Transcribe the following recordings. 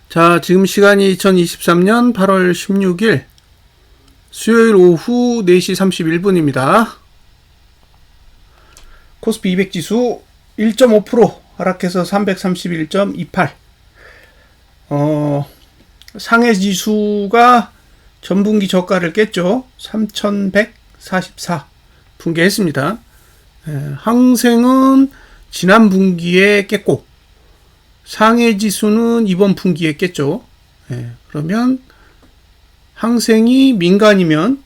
자, 지금 시간이 2023년 8월 16일 수요일 오후 4시 31분입니다. 코스피 200 지수 1.5% 하락해서 331.28. 상해 지수가 전분기 저가를 깼죠. 3144 붕괴했습니다. 항생은 지난 분기에 깼고 상해 지수는 이번 분기에 깼죠. 그러면 항생이 민간이면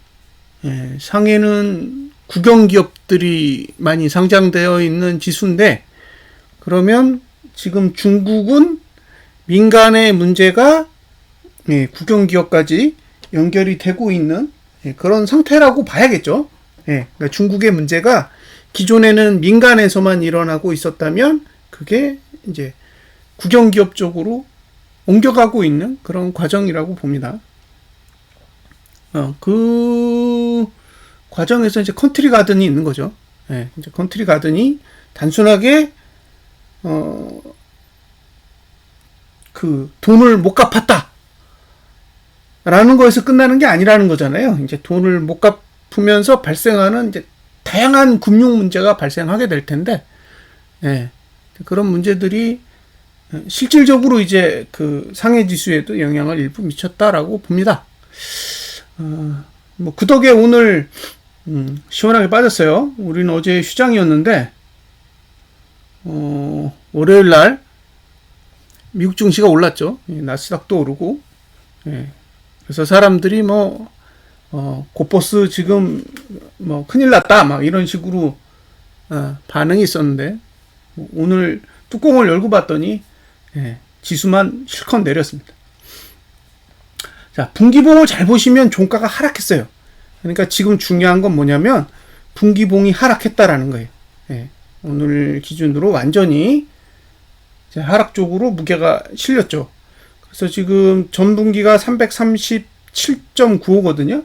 상해는 국영기업들이 많이 상장되어 있는 지수인데, 그러면 지금 중국은 민간의 문제가 국영기업까지 연결이 되고 있는 그런 상태라고 봐야겠죠. 그러니까 중국의 문제가 기존에는 민간에서만 일어나고 있었다면 그게 이제 국영기업 쪽으로 옮겨가고 있는 그런 과정이라고 봅니다. 그 과정에서 이제 컨트리 가든이 있는 거죠. 이제 컨트리 가든이 단순하게 그 돈을 못 갚았다 라는 거에서 끝나는 게 아니라는 거잖아요. 이제 돈을 못 갚으면서 발생하는 이제 다양한 금융 문제가 발생하게 될 텐데, 그런 문제들이 실질적으로 이제 그 상해 지수에도 영향을 일부 미쳤다라고 봅니다. 뭐 그 덕에 오늘 시원하게 빠졌어요. 우리는 어제 휴장이었는데 월요일 날 미국 증시가 올랐죠. 나스닥도 오르고. 그래서 사람들이 고버스 지금 큰일 났다 막 이런 식으로 반응이 있었는데, 오늘 뚜껑을 열고 봤더니 지수만 실컷 내렸습니다. 자, 분기봉을 잘 보시면 종가가 하락했어요. 그러니까 지금 중요한 건 뭐냐면 분기봉이 하락했다라는 거예요. 오늘 기준으로 완전히 하락 쪽으로 무게가 실렸죠. 그래서 지금 전분기가 337.95거든요.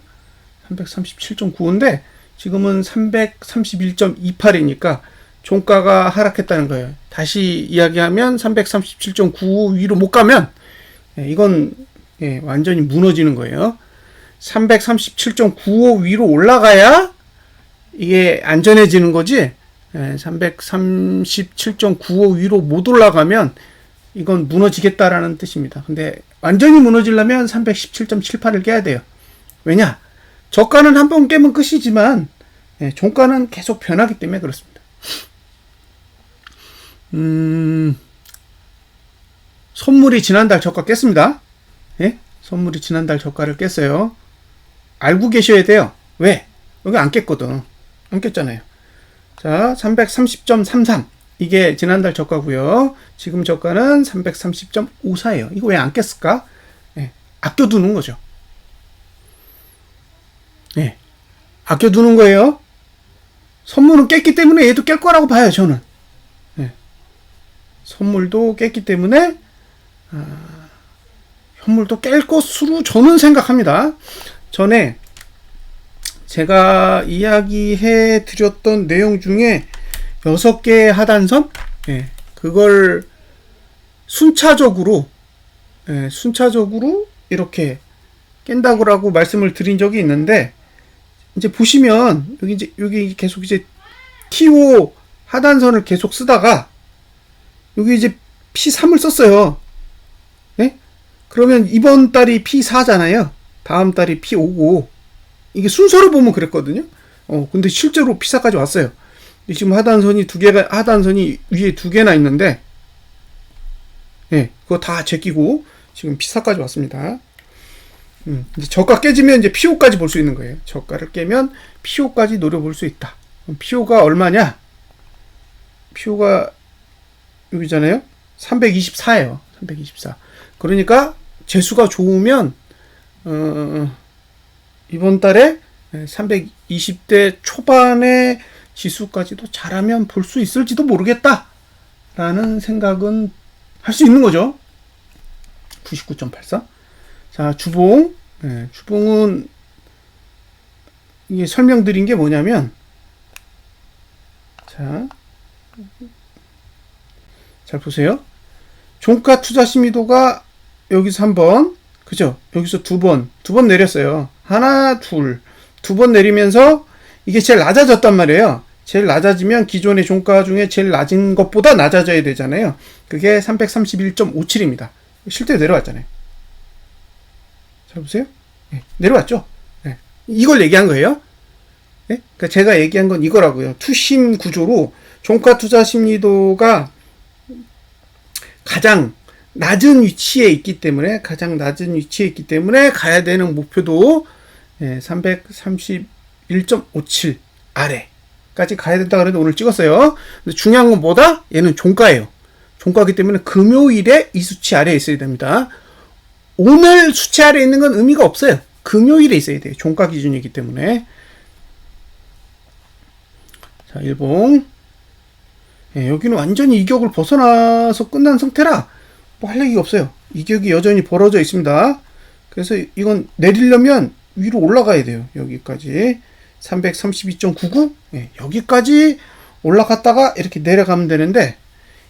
337.95인데 지금은 331.28이니까 종가가 하락했다는 거예요. 다시 이야기하면 337.95 위로 못 가면 이건 완전히 무너지는 거예요. 337.95 위로 올라가야 이게 안전해지는 거지, 337.95 위로 못 올라가면 이건 무너지겠다라는 뜻입니다. 근데 완전히 무너지려면 317.78을 깨야 돼요. 왜냐? 저가는 한 번 깨면 끝이지만 종가는 계속 변하기 때문에 그렇습니다. 선물이 지난달 저가 깼습니다. 선물이 지난달 저가를 깼어요. 알고 계셔야 돼요. 왜? 여기 안 깼거든. 안 깼잖아요. 자, 330.33. 이게 지난달 저가고요. 지금 저가는 330.54예요. 이거 왜 안 깼을까? 아껴두는 거죠. 아껴두는 거예요. 선물은 깼기 때문에 얘도 깰 거라고 봐요, 저는. 선물도 깼기 때문에 현물도 깰 것으로 저는 생각합니다. 전에 제가 이야기해 드렸던 내용 중에 6개의 하단선, 그걸 순차적으로 이렇게 깬다고 말씀을 드린 적이 있는데, 이제 보시면 여기 계속 이제 T5 하단선을 계속 쓰다가 여기 이제 P3을 썼어요. 그러면 이번 달이 P4잖아요. 다음 달이 P5고, 이게 순서로 보면 그랬거든요. 근데 실제로 P4까지 왔어요. 지금 하단선이 위에 2개나 있는데, 그거 다 제끼고 지금 P4까지 왔습니다. 이제 저가 깨지면 이제 P5까지 볼 수 있는 거예요. 저가를 깨면 P5까지 노려볼 수 있다. P5가 얼마냐? P5가 여기잖아요. 324예요. 324. 그러니까 재수가 좋으면 이번 달에 320대 초반의 지수까지도 잘하면 볼 수 있을지도 모르겠다 라는 생각은 할 수 있는 거죠. 99.84. 자, 주봉. 주봉은 이게 설명드린 게 뭐냐면, 자, 잘 보세요. 종가 투자 심의도가 여기서 한 번, 그죠? 여기서 두 번 내렸어요. 하나, 두 번 내리면서 이게 제일 낮아졌단 말이에요. 제일 낮아지면 기존의 종가 중에 제일 낮은 것보다 낮아져야 되잖아요. 그게 331.57입니다. 실제 내려왔잖아요. 자, 보세요. 네, 내려왔죠? 네. 이걸 얘기한 거예요. 네? 그러니까 제가 얘기한 건 이거라고요. 투심 구조로 종가 투자 심리도가 가장 낮은 위치에 있기 때문에 가야 되는 목표도 331.57 아래까지 가야 된다 그래도 오늘 찍었어요. 근데 중요한 건 뭐다? 얘는 종가예요. 종가이기 때문에 금요일에 이 수치 아래에 있어야 됩니다. 오늘 수치 아래에 있는 건 의미가 없어요. 금요일에 있어야 돼요. 종가 기준이기 때문에. 자, 일봉. 여기는 완전히 이격을 벗어나서 끝난 상태라 뭐 할 얘기가 없어요. 이격이 여전히 벌어져 있습니다. 그래서 이건 내리려면 위로 올라가야 돼요. 여기까지 332.99 여기까지 올라갔다가 이렇게 내려가면 되는데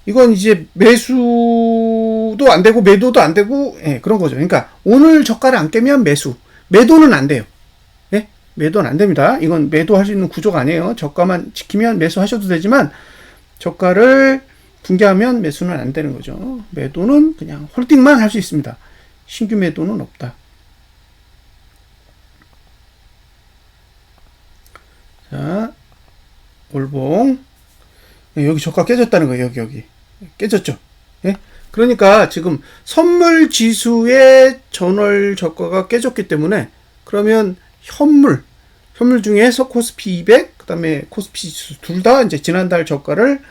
이건 이제 매수도 안 되고 매도도 안 되고 그런 거죠. 그러니까 오늘 저가를 안 깨면 매도는 안 돼요. 매도는 안 됩니다. 이건 매도할 수 있는 구조가 아니에요. 저가만 지키면 매수하셔도 되지만 저가를 붕괴하면 매수는 안 되는 거죠. 매도는 그냥 홀딩만 할 수 있습니다. 신규 매도는 없다. 자, 올봉. 여기 저가 깨졌다는 거예요. 여기. 깨졌죠. 그러니까 지금 선물 지수의 전월 저가가 깨졌기 때문에 그러면 현물 중에서 코스피 200, 그 다음에 코스피 지수 둘 다 이제 지난달 저가를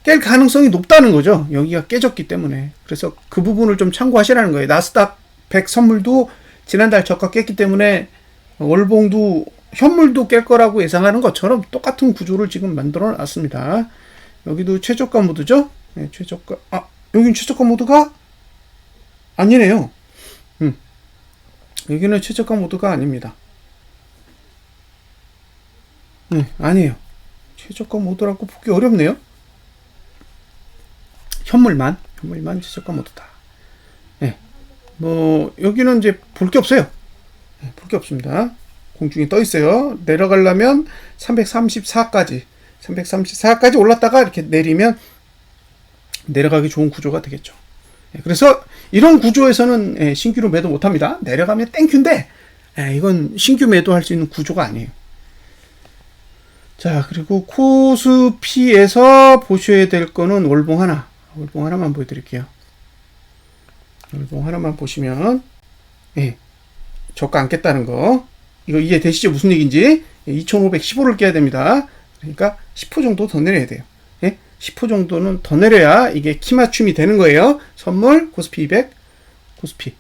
깰 가능성이 높다는 거죠. 여기가 깨졌기 때문에. 그래서 그 부분을 좀 참고하시라는 거예요. 나스닥 100 선물도 지난달 저가 깼기 때문에 월봉도 현물도 깰 거라고 예상하는 것처럼 똑같은 구조를 지금 만들어 놨습니다. 여기도 최저가 모드죠? 최저가. 여긴 최저가 모드가 아니네요. 여기는 최저가 모드가 아닙니다. 아니에요. 최저가 모드라고 보기 어렵네요. 현물만 최저가 모드다. 여기는 이제 볼 게 없어요. 볼 게 없습니다. 공중에 떠 있어요. 내려가려면 334까지 올랐다가 이렇게 내리면 내려가기 좋은 구조가 되겠죠. 그래서 이런 구조에서는 신규로 매도 못 합니다. 내려가면 땡큐인데 이건 신규 매도할 수 있는 구조가 아니에요. 자, 그리고 코스피에서 보셔야 될 거는 월봉 하나만 보여드릴게요. 월봉 하나만 보시면 저가 안 깼다는 거 이거 이해되시죠? 무슨 얘기인지. 2515를 깨야 됩니다. 그러니까 10% 정도 더 내려야 돼요. 10% 정도는 더 내려야 이게 키 맞춤이 되는 거예요. 선물, 코스피 200, 코스피.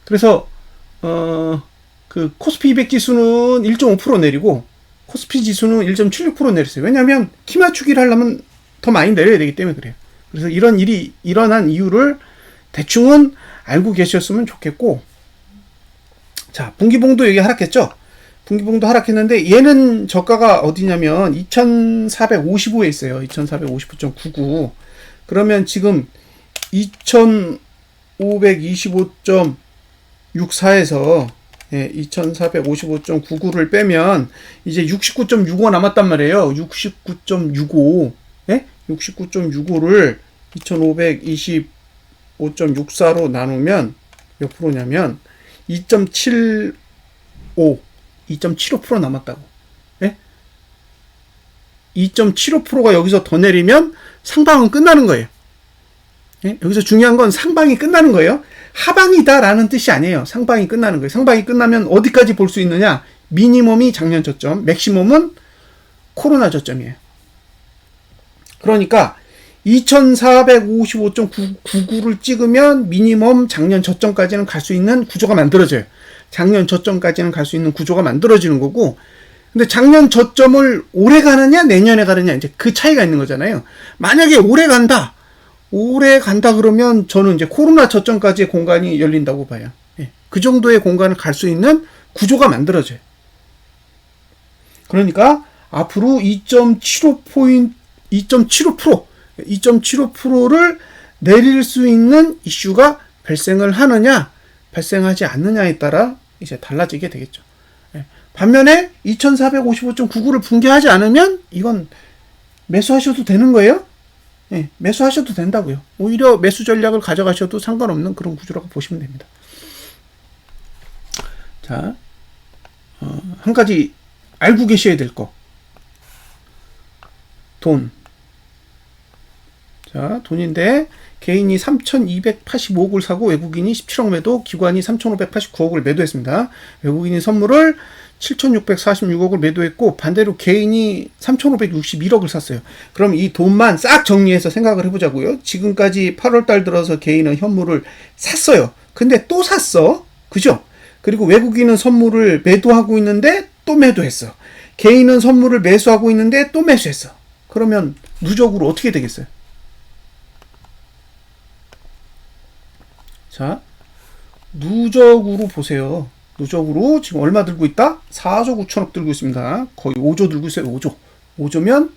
그래서 그 코스피 200 지수는 1.5% 내리고 코스피 지수는 1.76% 내렸어요. 왜냐하면 키 맞추기를 하려면 더 많이 내려야 되기 때문에 그래요. 그래서 이런 일이 일어난 이유를 대충은 알고 계셨으면 좋겠고, 자, 분기봉도 여기 하락했죠? 분기봉도 하락했는데 얘는 저가가 어디냐면 2455에 있어요. 2455.99. 그러면 지금 2525.64에서 2455.99를 빼면 이제 69.65 남았단 말이에요. 69.65. 69.65를 2525.64로 나누면 몇 프로냐면 2.75% 남았다고. 2.75%가 여기서 더 내리면 상방은 끝나는 거예요. 여기서 중요한 건 상방이 끝나는 거예요. 하방이다라는 뜻이 아니에요. 상방이 끝나는 거예요. 상방이 끝나면 어디까지 볼 수 있느냐? 미니멈이 작년 저점, 맥시멈은 코로나 저점이에요. 그러니까 2455.99를 찍으면 미니멈 작년 저점까지는 갈 수 있는 구조가 만들어져요. 작년 저점까지는 갈 수 있는 구조가 만들어지는 거고, 근데 작년 저점을 올해 가느냐 내년에 가느냐 이제 그 차이가 있는 거잖아요. 만약에 올해 간다 그러면 저는 이제 코로나 저점까지의 공간이 열린다고 봐요. 그 정도의 공간을 갈 수 있는 구조가 만들어져요. 그러니까 앞으로 2.75%를 내릴 수 있는 이슈가 발생을 하느냐 발생하지 않느냐에 따라 이제 달라지게 되겠죠. 반면에 2455.99를 붕괴하지 않으면 이건 매수하셔도 되는 거예요. 매수하셔도 된다고요. 오히려 매수 전략을 가져가셔도 상관없는 그런 구조라고 보시면 됩니다. 자, 한 가지 알고 계셔야 될 거. 돈. 자, 돈인데 개인이 3,285억을 사고 외국인이 17억 매도, 기관이 3,589억을 매도했습니다. 외국인이 선물을 7,646억을 매도했고 반대로 개인이 3,561억을 샀어요. 그럼 이 돈만 싹 정리해서 생각을 해보자고요. 지금까지 8월달 들어서 개인은 현물을 샀어요. 근데 또 샀어. 그죠? 그리고 외국인은 선물을 매도하고 있는데 또 매도했어. 개인은 선물을 매수하고 있는데 또 매수했어. 그러면 누적으로 어떻게 되겠어요? 자, 누적으로 보세요. 누적으로 지금 얼마 들고 있다? 4조 9천억 들고 있습니다. 거의 5조 들고 있어요. 5조. 5조면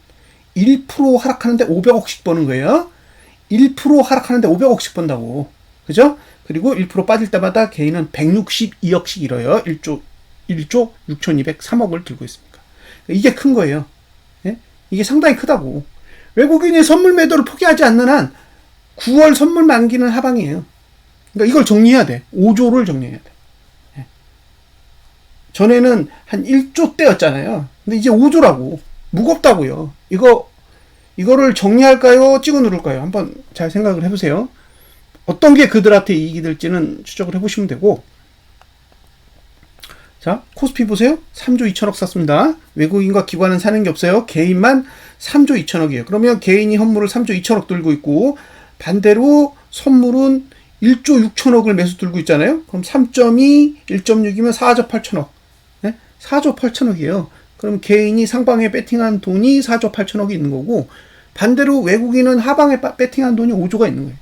1% 하락하는데 500억씩 버는 거예요. 1% 하락하는데 500억씩 번다고. 그죠? 그리고 1% 빠질 때마다 개인은 162억씩 잃어요. 1조 6,203억을 들고 있습니다. 이게 큰 거예요. 예? 이게 상당히 크다고. 외국인이 선물 매도를 포기하지 않는 한 9월 선물 만기는 하방이에요. 그러니까 이걸 정리해야 돼. 5조를 정리해야 돼. 예. 전에는 한 1조 대였잖아요. 근데 이제 5조라고. 무겁다고요. 이거를 정리할까요? 찍어 누를까요? 한번 잘 생각을 해보세요. 어떤 게 그들한테 이익이 될지는 추적을 해보시면 되고. 자, 코스피 보세요. 3조 2천억 샀습니다. 외국인과 기관은 사는 게 없어요. 개인만 3조 2천억이에요. 그러면 개인이 현물을 3조 2천억 들고 있고 반대로 선물은 1조 6천억을 매수 들고 있잖아요. 그럼 3.2, 1.6이면 4조 8천억. 네? 4조 8천억이에요. 그럼 개인이 상방에 배팅한 돈이 4조 8천억이 있는 거고 반대로 외국인은 하방에 배팅한 돈이 5조가 있는 거예요.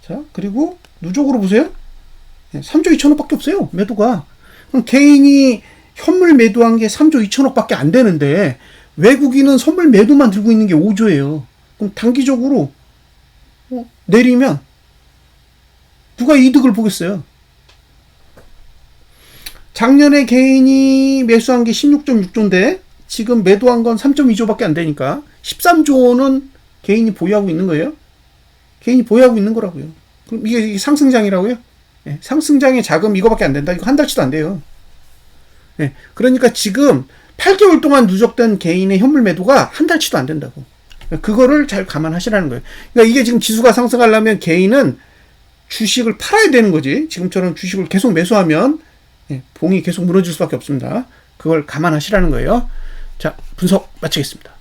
자, 그리고 누적으로 보세요. 3조 2천억밖에 없어요. 매도가. 그럼 개인이 현물 매도한 게 3조 2천억밖에 안 되는데 외국인은 선물 매도만 들고 있는 게 5조예요. 그럼 단기적으로 내리면 누가 이득을 보겠어요? 작년에 개인이 매수한 게 16.6조인데 지금 매도한 건 3.2조밖에 안 되니까 13조는 개인이 보유하고 있는 거예요. 개인이 보유하고 있는 거라고요. 그럼 이게 상승장이라고요? 네, 상승장의 자금 이거밖에 안 된다. 이거 한 달치도 안 돼요. 네, 그러니까 지금 8개월 동안 누적된 개인의 현물 매도가 한 달치도 안 된다고. 그거를 잘 감안하시라는 거예요. 그러니까 이게 지금 지수가 상승하려면 개인은 주식을 팔아야 되는 거지. 지금처럼 주식을 계속 매수하면 봉이 계속 무너질 수밖에 없습니다. 그걸 감안하시라는 거예요. 자, 분석 마치겠습니다.